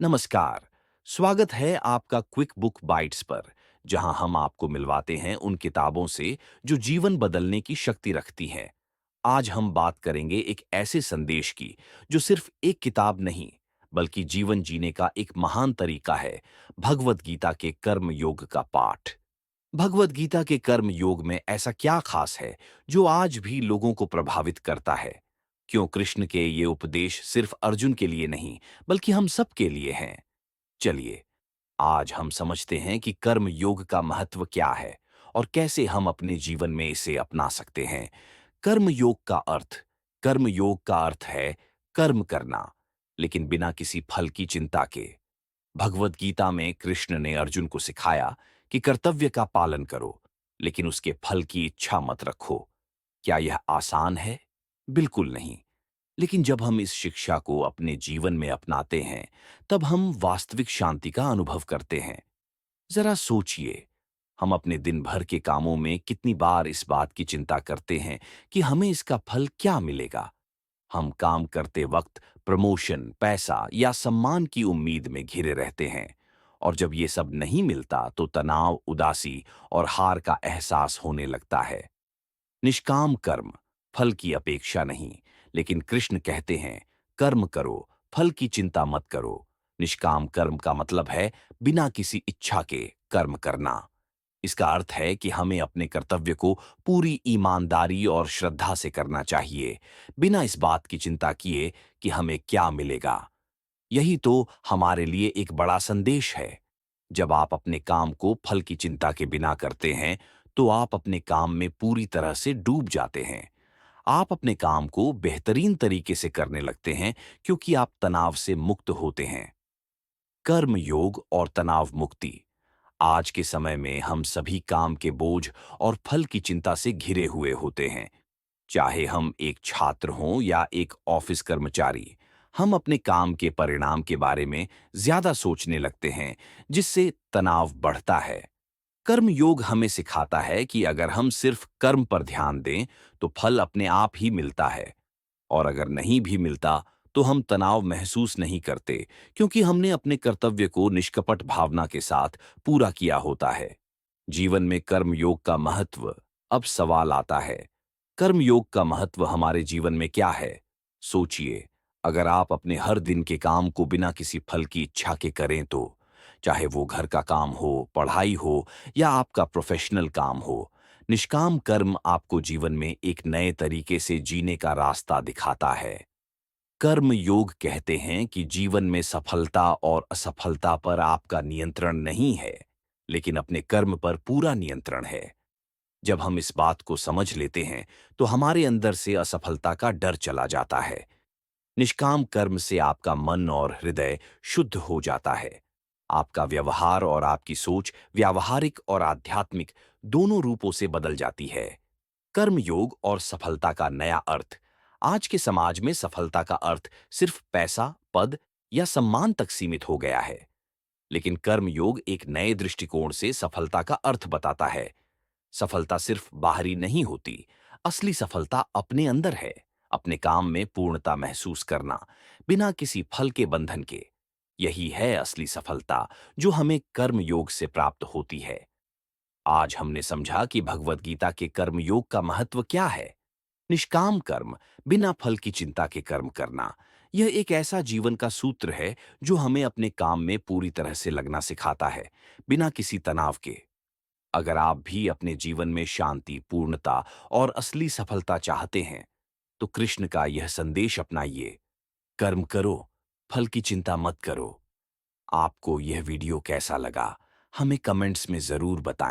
नमस्कार। स्वागत है आपका क्विक बुक बाइट्स पर, जहां हम आपको मिलवाते हैं उन किताबों से जो जीवन बदलने की शक्ति रखती हैं। आज हम बात करेंगे एक ऐसे संदेश की जो सिर्फ एक किताब नहीं, बल्कि जीवन जीने का एक महान तरीका है। भगवत गीता के कर्म योग का पाठ। भगवत गीता के कर्म योग में ऐसा क्या खास है जो आज भी लोगों को प्रभावित करता है? क्यों कृष्ण के ये उपदेश सिर्फ अर्जुन के लिए नहीं, बल्कि हम सब के लिए हैं? चलिए, आज हम समझते हैं कि कर्म योग का महत्व क्या है और कैसे हम अपने जीवन में इसे अपना सकते हैं। कर्म योग का अर्थ। कर्म योग का अर्थ है कर्म करना, लेकिन बिना किसी फल की चिंता के। भगवत गीता में कृष्ण ने अर्जुन को सिखाया कि कर्तव्य का पालन करो, लेकिन उसके फल की इच्छा मत रखो। क्या यह आसान है? बिल्कुल नहीं। लेकिन जब हम इस शिक्षा को अपने जीवन में अपनाते हैं, तब हम वास्तविक शांति का अनुभव करते हैं। जरा सोचिए, हम अपने दिन भर के कामों में कितनी बार इस बात की चिंता करते हैं कि हमें इसका फल क्या मिलेगा। हम काम करते वक्त प्रमोशन, पैसा या सम्मान की उम्मीद में घिरे रहते हैं, और जब ये सब नहीं मिलता तो तनाव, उदासी और हार का एहसास होने लगता है। निष्काम कर्म, फल की अपेक्षा नहीं, लेकिन कृष्ण कहते हैं कर्म करो, फल की चिंता मत करो। निष्काम कर्म का मतलब है बिना किसी इच्छा के कर्म करना। इसका अर्थ है कि हमें अपने कर्तव्य को पूरी ईमानदारी और श्रद्धा से करना चाहिए, बिना इस बात की चिंता किए कि हमें क्या मिलेगा। यही तो हमारे लिए एक बड़ा संदेश है। जब आप अपने काम को फल की चिंता के बिना करते हैं, तो आप अपने काम में पूरी तरह से डूब जाते हैं। आप अपने काम को बेहतरीन तरीके से करने लगते हैं, क्योंकि आप तनाव से मुक्त होते हैं। कर्म योग और तनाव मुक्ति। आज के समय में हम सभी काम के बोझ और फल की चिंता से घिरे हुए होते हैं। चाहे हम एक छात्र हों या एक ऑफिस कर्मचारी, हम अपने काम के परिणाम के बारे में ज्यादा सोचने लगते हैं, जिससे तनाव बढ़ता है। कर्म योग हमें सिखाता है कि अगर हम सिर्फ कर्म पर ध्यान दें, तो फल अपने आप ही मिलता है। और अगर नहीं भी मिलता, तो हम तनाव महसूस नहीं करते, क्योंकि हमने अपने कर्तव्य को निष्कपट भावना के साथ पूरा किया होता है। जीवन में कर्म योग का महत्व। अब सवाल आता है, कर्म योग का महत्व हमारे जीवन में क्या है? सोचिए, अगर आप अपने हर दिन के काम को बिना किसी फल की इच्छा के करें, तो चाहे वो घर का काम हो, पढ़ाई हो या आपका प्रोफेशनल काम हो, निष्काम कर्म आपको जीवन में एक नए तरीके से जीने का रास्ता दिखाता है। कर्म योग कहते हैं कि जीवन में सफलता और असफलता पर आपका नियंत्रण नहीं है, लेकिन अपने कर्म पर पूरा नियंत्रण है। जब हम इस बात को समझ लेते हैं, तो हमारे अंदर से असफलता का डर चला जाता है। निष्काम कर्म से आपका मन और हृदय शुद्ध हो जाता है। आपका व्यवहार और आपकी सोच व्यावहारिक और आध्यात्मिक दोनों रूपों से बदल जाती है। कर्म योग और सफलता का नया अर्थ। आज के समाज में सफलता का अर्थ सिर्फ पैसा, पद या सम्मान तक सीमित हो गया है। लेकिन कर्म योग एक नए दृष्टिकोण से सफलता का अर्थ बताता है। सफलता सिर्फ बाहरी नहीं होती, असली सफलता अपने अंदर है। अपने काम में पूर्णता महसूस करना, बिना किसी फल के बंधन के। यही है असली सफलता, जो हमें कर्म योग से प्राप्त होती है। आज हमने समझा कि भगवत गीता के कर्म योग का महत्व क्या है। निष्काम कर्म, बिना फल की चिंता के कर्म करना, यह एक ऐसा जीवन का सूत्र है जो हमें अपने काम में पूरी तरह से लगना सिखाता है, बिना किसी तनाव के। अगर आप भी अपने जीवन में शांति, पूर्णता और असली सफलता चाहते हैं, तो कृष्ण का यह संदेश अपनाइए। कर्म करो, फल की चिंता मत करो। आपको यह वीडियो कैसा लगा, हमें कमेंट्स में जरूर बताएं।